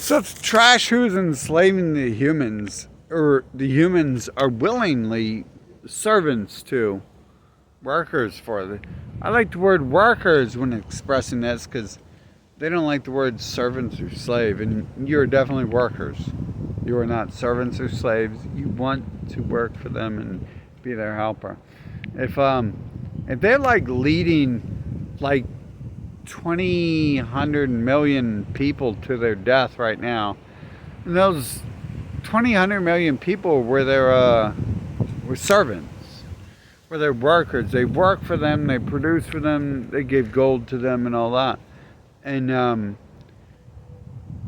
So it's trash who's enslaving the humans, or the humans are willingly servants to, workers for the. I like the word workers when expressing this because they don't like the word servants or slave, and you're definitely workers. You are not servants or slaves. You want to work for them and be their helper. If they're like leading like 100 million people to their death right now, and those 100 million people were servants, were their workers. They work for them, they produce for them, they give gold to them and all that. And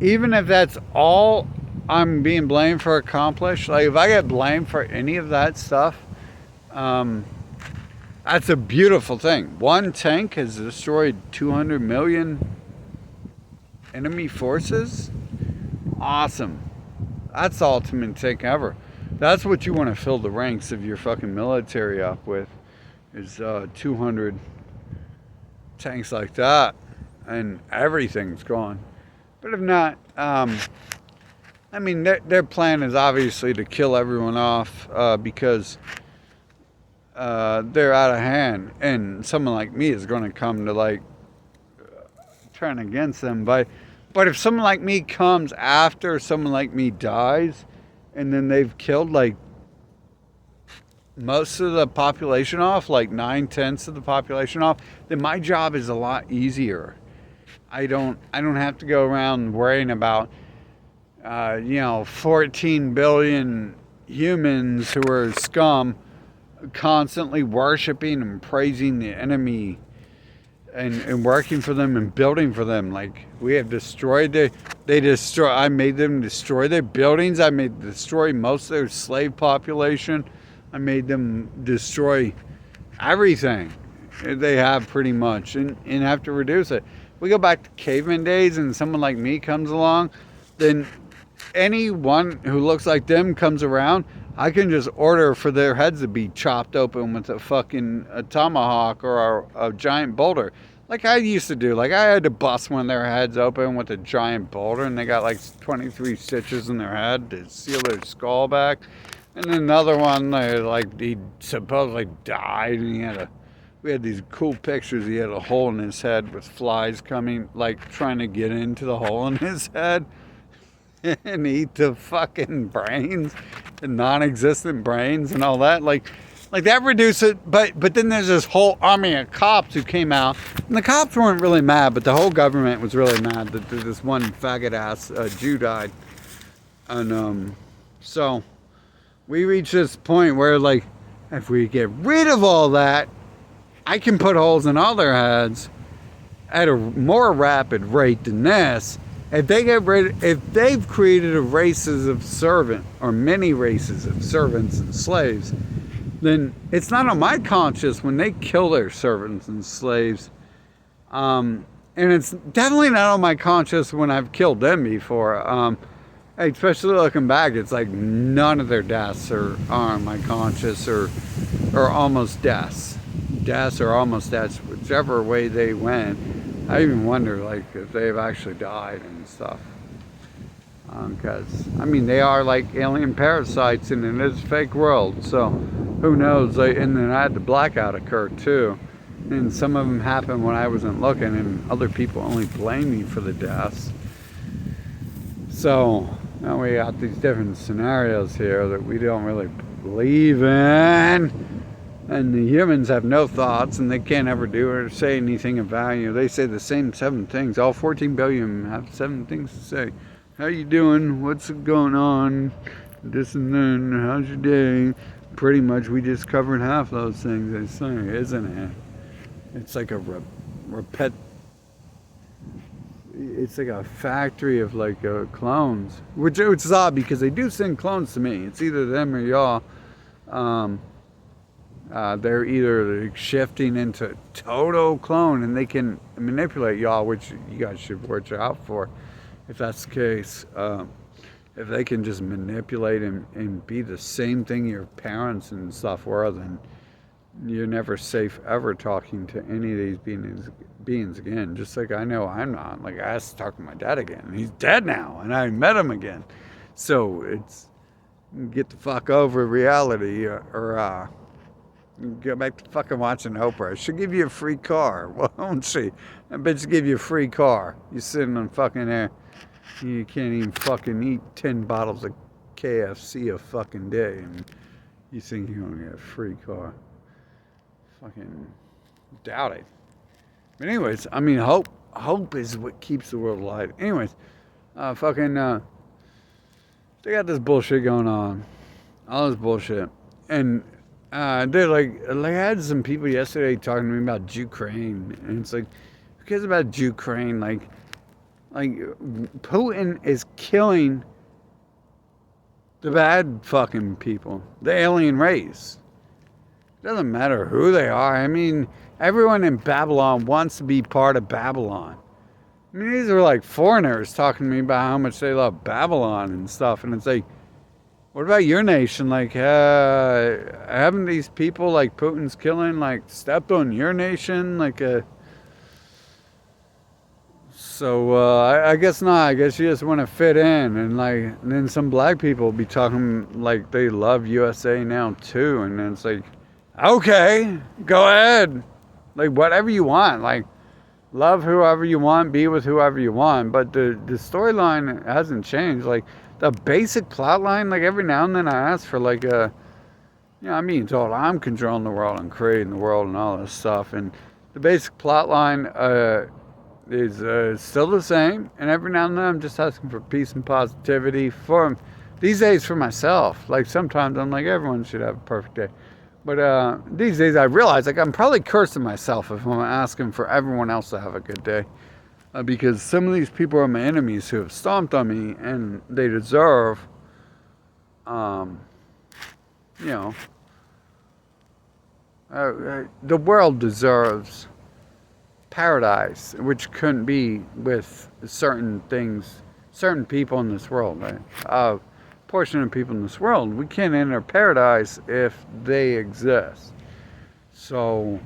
even if that's all I'm being blamed for accomplished, like if I get blamed for any of that stuff, that's a beautiful thing. One tank has destroyed 200 million enemy forces. Awesome. That's the ultimate tank ever. That's what you want to fill the ranks of your fucking military up with, is 200 tanks like that, and everything's gone. But if not, I mean, their plan is obviously to kill everyone off because they're out of hand, and someone like me is going to come to like turn against them. But if someone like me comes after someone like me dies, and then they've killed like most of the population off, like 9/10 of the population off, then my job is a lot easier. I don't have to go around worrying about 14 billion humans who are scum constantly worshiping and praising the enemy and working for them and building for them. Like, we have destroyed I made them destroy their buildings. I made them destroy most of their slave population. I made them destroy everything they have pretty much and have to reduce it. We go back to caveman days and someone like me comes along, then anyone who looks like them comes around, I can just order for their heads to be chopped open with a tomahawk or a giant boulder. Like I used to do. Like I had to bust one of their heads open with a giant boulder, and they got like 23 stitches in their head to seal their skull back. And then another one, he supposedly died, and we had these cool pictures. He had a hole in his head with flies coming, like trying to get into the hole in his head and eat the fucking brains, the non-existent brains and all that. Like that reduced it. But then there's this whole army of cops who came out, and the cops weren't really mad, but the whole government was really mad that this one faggot ass Jew died. And so we reached this point where, like, if we get rid of all that, I can put holes in all their heads at a more rapid rate than this. If they've created a races of servant, or many races of servants and slaves, then it's not on my conscience when they kill their servants and slaves. And it's definitely not on my conscience when I've killed them before. Especially looking back, it's like none of their deaths are on my conscience, or almost deaths. Deaths or almost deaths, whichever way they went. I even wonder, like, if they've actually died and stuff. Because, I mean, they are like alien parasites in it is a fake world. So, who knows? And then I had the blackout occur, too. And some of them happened when I wasn't looking, and other people only blame me for the deaths. So, now we got these different scenarios here that we don't really believe in. And the humans have no thoughts, and they can't ever do or say anything of value. They say the same 7 things. All 14 billion have 7 things to say. How you doing? What's going on? This and then. How's your day? Pretty much, we just covered half those things they say, isn't it? It's like a It's like a factory of like clones, which is odd because they do send clones to me. It's either them or y'all. They're either shifting into total clone, and they can manipulate y'all, which you guys should watch out for if that's the case. If they can just manipulate and be the same thing your parents and stuff were, then you're never safe ever talking to any of these beings again. Just like I know I'm not. Like I asked to talk to my dad again. He's dead now, and I met him again. So it's get the fuck over reality, or go back to fucking watching Oprah. She'll give you a free car. Well, won't she? I bet she'll give you a free car. You're sitting on fucking there. You can't even fucking eat 10 bottles of KFC a fucking day, and you think you're gonna get a free car. Fucking doubt it. But anyways, I mean, hope is what keeps the world alive. Anyways, they got this bullshit going on, all this bullshit, and they're like I had some people yesterday talking to me about Ukraine, and it's like, who cares about Ukraine? Like Putin is killing the bad fucking people, the alien race. It doesn't matter who they are. I mean, everyone in Babylon wants to be part of Babylon. I mean, these are like foreigners talking to me about how much they love Babylon and stuff. And it's like, what about your nation? Like, haven't these people like Putin's killing, like, stepped on your nation? Like, I guess not. I guess you just want to fit in, and then some black people will be talking like they love USA now too, and then it's like, okay, go ahead, like whatever you want, like love whoever you want, be with whoever you want, but the storyline hasn't changed. Like the basic plot line, like every now and then I ask for like I'm being told I'm controlling the world and creating the world and all this stuff, and the basic plot line is still the same, and every now and then I'm just asking for peace and positivity for these days for myself. Like sometimes I'm like, everyone should have a perfect day, but these days I realize like I'm probably cursing myself if I'm asking for everyone else to have a good day, because some of these people are my enemies who have stomped on me, and they deserve the world deserves paradise, which couldn't be with certain things, certain people in this world, right? A portion of people in this world, we can't enter paradise if they exist. So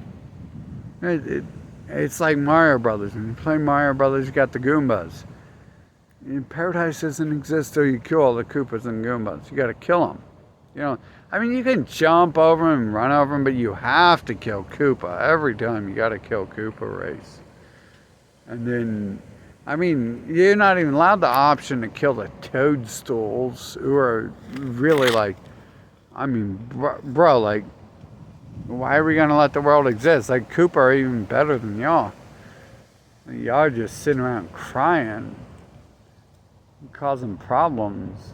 it's like Mario Brothers. When you play Mario Brothers, you got the Goombas. Paradise doesn't exist till you kill all the Koopas and Goombas. You got to kill them. I mean, you can jump over them and run over them, but you have to kill Koopa. Every time you got to kill Koopa race. And then, I mean, you're not even allowed the option to kill the toadstools, who are really like, I mean, bro, like, why are we going to let the world exist? Like, Koopa are even better than y'all. Y'all are just sitting around crying, causing problems.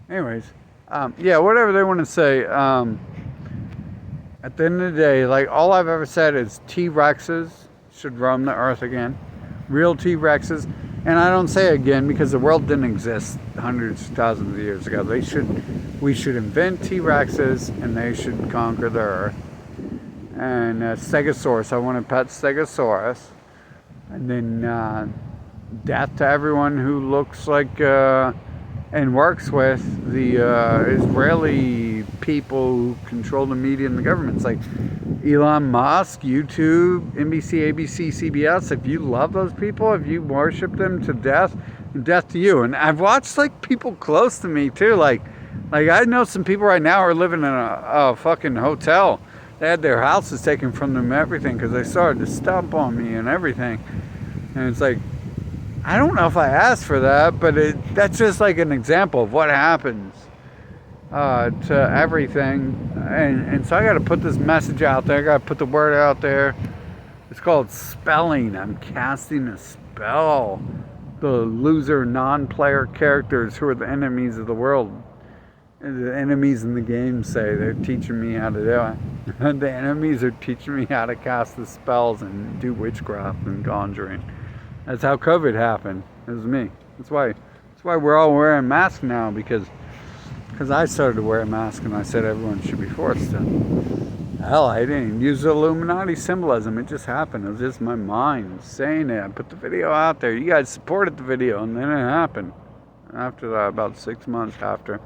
Anyways, whatever they want to say. At the end of the day, like, all I've ever said is T-Rexes should roam the earth again. Real T-Rexes. And I don't say again because the world didn't exist hundreds of thousands of years ago. We should invent T-Rexes, and they should conquer the earth. And Stegosaurus, I want to pet Stegosaurus. And then death to everyone who looks like and works with the Israeli people who control the media and the governments, like Elon Musk, YouTube, NBC, ABC, CBS. If you love those people, if you worship them to death, death to you. And I've watched like people close to me too. Like I know some people right now are living in a fucking hotel. They had their houses taken from them, everything, because they started to stomp on me and everything. And it's like, I don't know if I asked for that, but that's just like an example of what happens to everything. And so I got to put this message out there. I got to put the word out there. It's called spelling. I'm casting a spell. The loser non-player characters who are the enemies of the world. The enemies in the game say they're teaching me how to do it. The enemies are teaching me how to cast the spells and do witchcraft and conjuring. That's how COVID happened. It was me. That's why we're all wearing masks now, because I started to wear a mask and I said everyone should be forced to. Hell, I didn't use the Illuminati symbolism. It just happened. It was just my mind saying it. I put the video out there. You guys supported the video, and then it happened. After that, about 6 months after,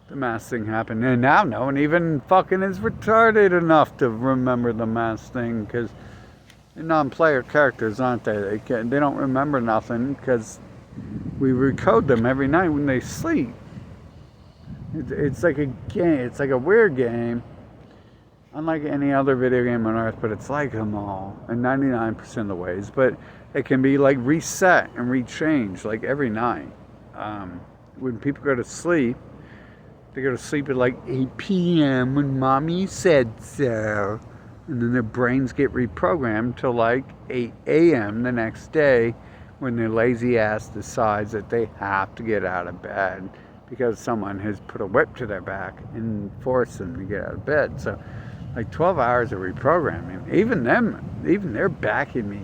the mask thing happened. And now no one even fucking is retarded enough to remember the mask thing, because they're non-player characters, aren't they? They don't remember nothing because we recode them every night when they sleep. It's like a game. It's like a weird game, unlike any other video game on Earth, but it's like them all in 99% of the ways. But it can be like reset and rechanged like every night. When people go to sleep, they go to sleep at like 8 p.m. when mommy said so. And then their brains get reprogrammed till like 8 a.m. the next day when their lazy ass decides that they have to get out of bed because someone has put a whip to their back and forced them to get out of bed. So like 12 hours of reprogramming. Even they're backing me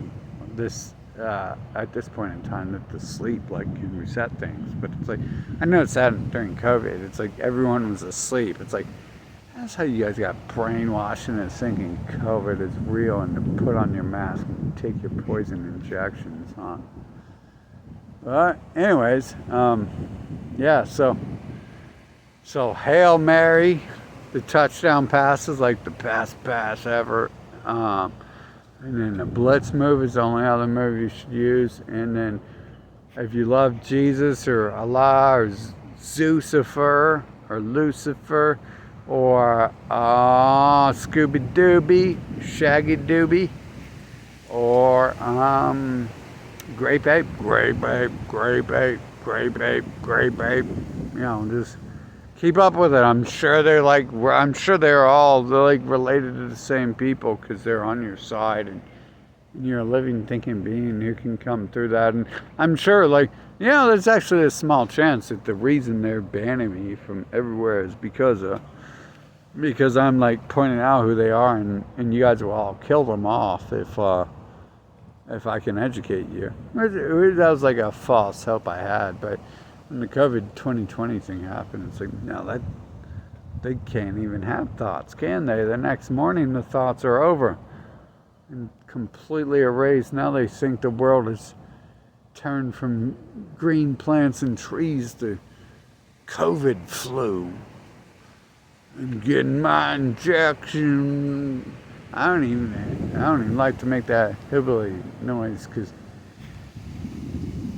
this at this point in time that the sleep like can reset things. But it's like, I know it's that during COVID. It's like everyone was asleep. It's like, that's how you guys got brainwashed into thinking COVID is real and to put on your mask and take your poison injections, huh? But anyways, yeah, so Hail Mary, the touchdown pass is like the best pass ever. And then the blitz move is the only other move you should use. And then if you love Jesus or Allah or Zeusifer or Lucifer or Scooby Dooby, Shaggy Dooby, or Grape Ape, Grape Ape, Grape Ape, Grape Ape, Grape Ape. You know, just keep up with it. I'm sure they're all related to the same people because they're on your side and you're a living, thinking being who can come through that. And I'm sure, there's actually a small chance that the reason they're banning me from everywhere is because I'm pointing out who they are, and you guys will all kill them off if I can educate you. That was like a false hope I had, but when the COVID 2020 thing happened, it's like, no, they can't even have thoughts, can they? The next morning, the thoughts are over and completely erased. Now they think the world has turned from green plants and trees to COVID flu. And getting my injection. I don't even like to make that hillbilly noise because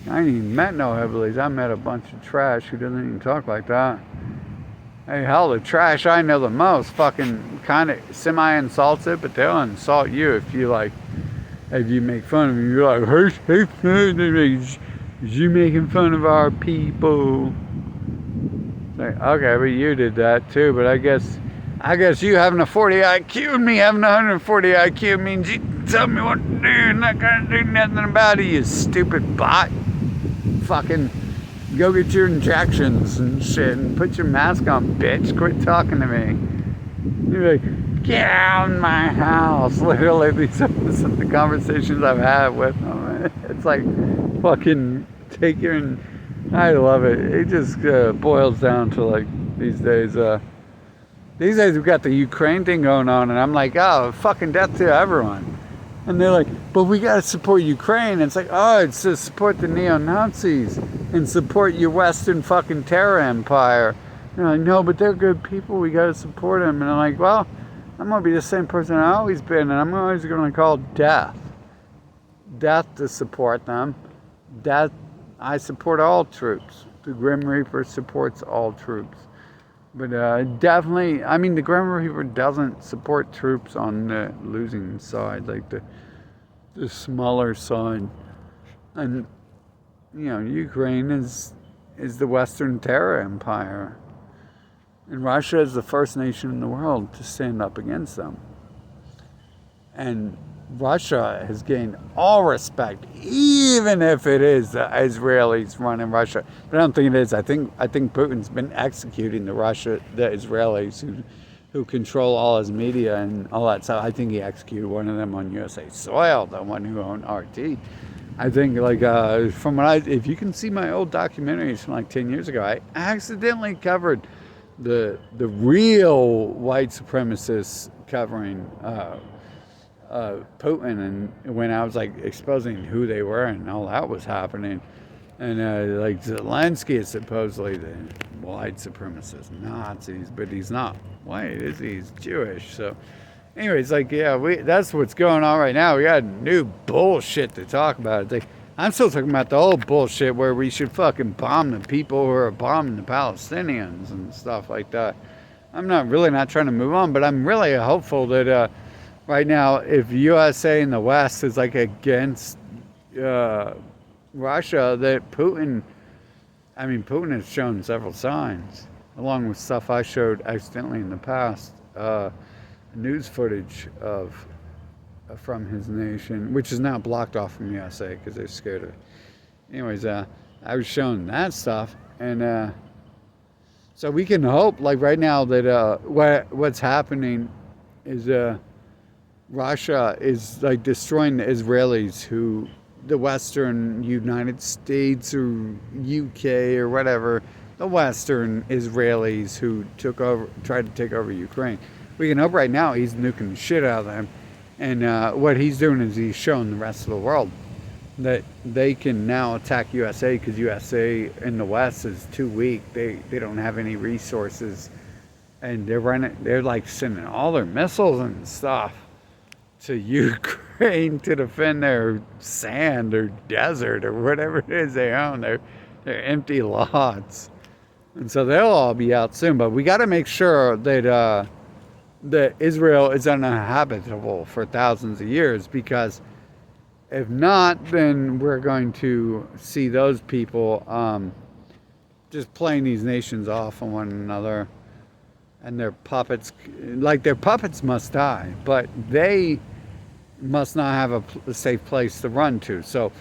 I ain't even met no hillbillies. I met a bunch of trash who doesn't even talk like that. Hey, hell, the trash I know the most fucking kind of semi-insults it, but they'll insult you if you make fun of them. You're like, hey, you making fun of our people. Like, okay, but you did that too, but I guess you having a 40 IQ and me having 140 IQ means you tell me what to do and not gonna do nothing about it, you stupid bot. Fucking go get your injections and shit and put your mask on, bitch. Quit talking to me. You're like, get out of my house. Literally, these are the conversations I've had with them. It's like, fucking take your... I love it. It just boils down to these days. These days we've got the Ukraine thing going on, and I'm like, oh, fucking death to everyone. And they're like, but we gotta support Ukraine. And it's like, oh, it's to support the neo-Nazis and support your Western fucking terror empire. And they're like, no, but they're good people. We gotta support them. And I'm like, well, I'm gonna be the same person I've always been, and I'm always gonna call death to support them. Death. I support all troops. The Grim Reaper supports all troops. But definitely, the Grim Reaper doesn't support troops on the losing side, like the smaller side. And, Ukraine is the Western terror empire. And Russia is the first nation in the world to stand up against them. And Russia has gained all respect, even if it is the Israelis running Russia. But I don't think it is. I think Putin's been executing the Israelis who control all his media and all that stuff. I think he executed one of them on USA soil, the one who owned RT. I think if you can see my old documentaries from 10 years ago, I accidentally covered the real white supremacists covering Putin, and when I was exposing who they were and all that was happening, And like Zelensky is supposedly the white supremacist Nazis, but he's not white, is he? He's Jewish. So, anyways, like yeah, that's what's going on right now. We got new bullshit to talk about. I'm still talking about the old bullshit where we should fucking bomb the people who are bombing the Palestinians and stuff like that. I'm really not trying to move on, but I'm really hopeful that right now, if USA and the West is like against Russia, that Putin has shown several signs, along with stuff I showed accidentally in the past, news footage from his nation, which is now blocked off from USA because they're scared of it. Anyways, I was showing that stuff, and so we can hope, like right now, that what's happening is Russia is like destroying the Israelis who the Western United States or UK or whatever, the Western Israelis who tried to take over Ukraine. We can hope right now he's nuking the shit out of them. And what he's doing is he's showing the rest of the world that they can now attack USA because USA in the West is too weak. They don't have any resources. And they're like sending all their missiles and stuff to Ukraine to defend their sand or desert or whatever it is they own. They're empty lots. And so they'll all be out soon. But we got to make sure that Israel is uninhabitable for thousands of years, because if not, then we're going to see those people just playing these nations off on one another. And their puppets must die, but they must not have a safe place to run to. So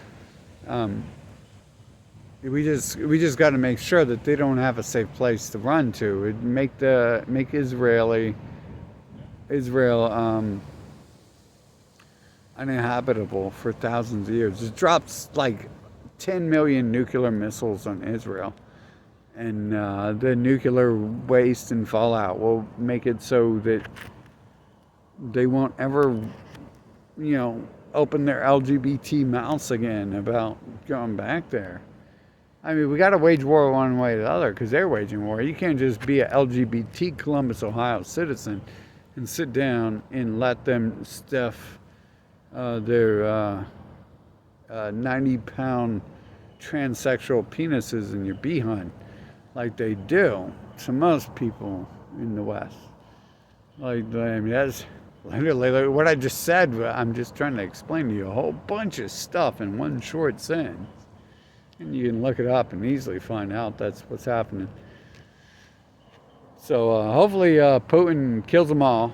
we just got to make sure that they don't have a safe place to run to. It'd make Israel uninhabitable for thousands of years. It drops like 10 million nuclear missiles on Israel. And the nuclear waste and fallout will make it so that they won't ever, open their LGBT mouths again about going back there. I mean, we got to wage war one way or the other because they're waging war. You can't just be an LGBT Columbus, Ohio citizen and sit down and let them stuff their 90-pound transsexual penises in your behind, like they do to most people in the West. That's literally what I just said. I'm just trying to explain to you a whole bunch of stuff in one short sentence. And you can look it up and easily find out that's what's happening. So hopefully Putin kills them all.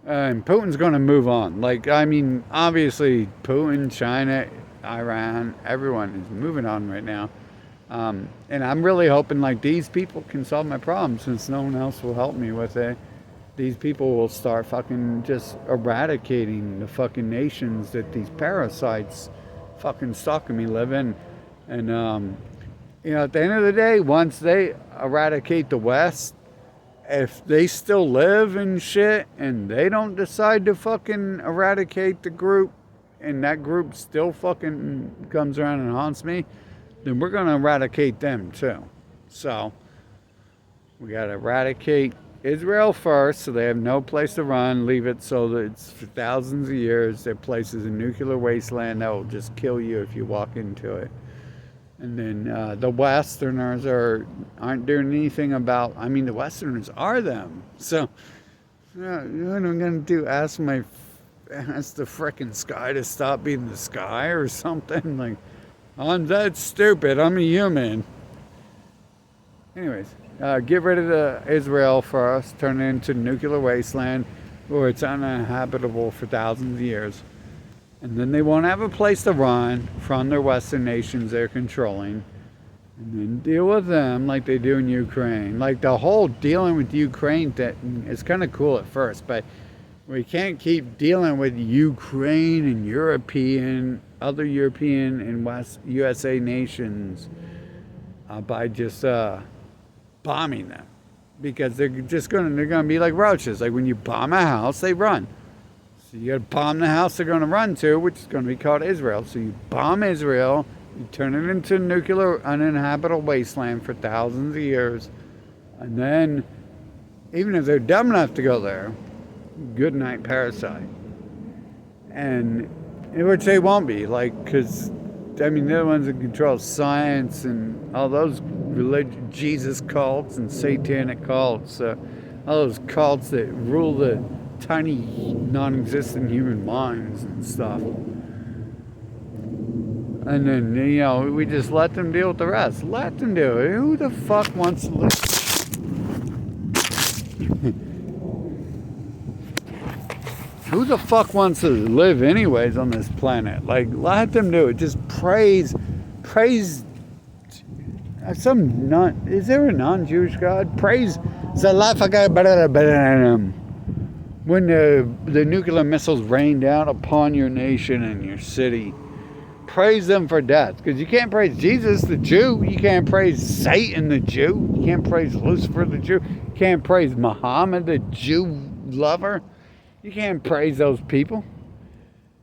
And Putin's going to move on. Obviously Putin, China, Iran, everyone is moving on right now. And I'm really hoping these people can solve my problem, since no one else will help me with it. These people will start fucking just eradicating the fucking nations that these parasites fucking stalking me live in. And, at the end of the day, once they eradicate the West, if they still live and shit and they don't decide to fucking eradicate the group, and that group still fucking comes around and haunts me, then we're going to eradicate them too. So we got to eradicate Israel first, so they have no place to run, leave it so that it's for thousands of years. Their place is a nuclear wasteland that will just kill you if you walk into it. And then the Westerners aren't doing anything about, the Westerners are them. So what am I going to do? Ask the frickin' sky to stop being the sky or something? I'm that stupid. I'm a human. Anyways, get rid of Israel first, turn it into a nuclear wasteland where it's uninhabitable for thousands of years. And then they won't have a place to run from their Western nations they're controlling. And then deal with them like they do in Ukraine. The whole dealing with Ukraine thing is kind of cool at first, but we can't keep dealing with Ukraine and other European and West USA nations by just bombing them, because they're going to be like roaches. Like when you bomb a house, they run. So you got to bomb the house they're going to run to, which is going to be called Israel. So you bomb Israel, You turn it into a nuclear uninhabitable wasteland for thousands of years. And then, even if they're dumb enough to go there, good night, parasite. And which they won't be, like, because, I mean, they're the ones that control science and all those Jesus cults and satanic cults, all those cults that rule the tiny, non-existent human minds and stuff. And then, we just let them deal with the rest. Let them do it. Who the fuck wants to live? Who the fuck wants to live anyways on this planet? Like, let them do it. Just praise. Is there a non-Jewish God? Praise when the nuclear missiles rain down upon your nation and your city. Praise them for death. Because you can't praise Jesus, the Jew. You can't praise Satan, the Jew. You can't praise Lucifer, the Jew. You can't praise Muhammad, the Jew lover. You can't praise those people.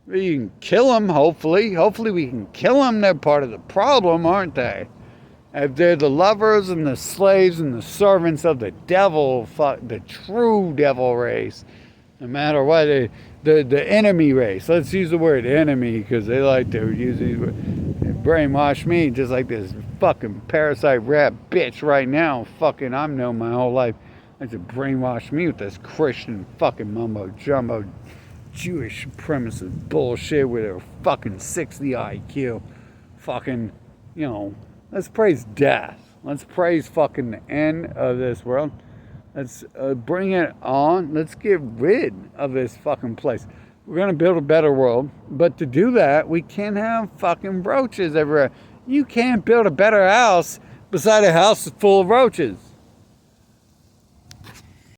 You can kill them, hopefully. Hopefully we can kill them. They're part of the problem, aren't they? If they're the lovers and the slaves and the servants of the devil, the true devil race, no matter what, the enemy race. Let's use the word enemy because they like to use these words. Brainwash me just like this fucking parasite rat bitch right now. Fucking, I've known my whole life. Like to brainwash me with this Christian fucking mumbo jumbo Jewish supremacist bullshit with their fucking 60 IQ. Fucking, let's praise death. Let's praise fucking the end of this world. Let's bring it on. Let's get rid of this fucking place. We're going to build a better world. But to do that, we can't have fucking roaches everywhere. You can't build a better house beside a house full of roaches.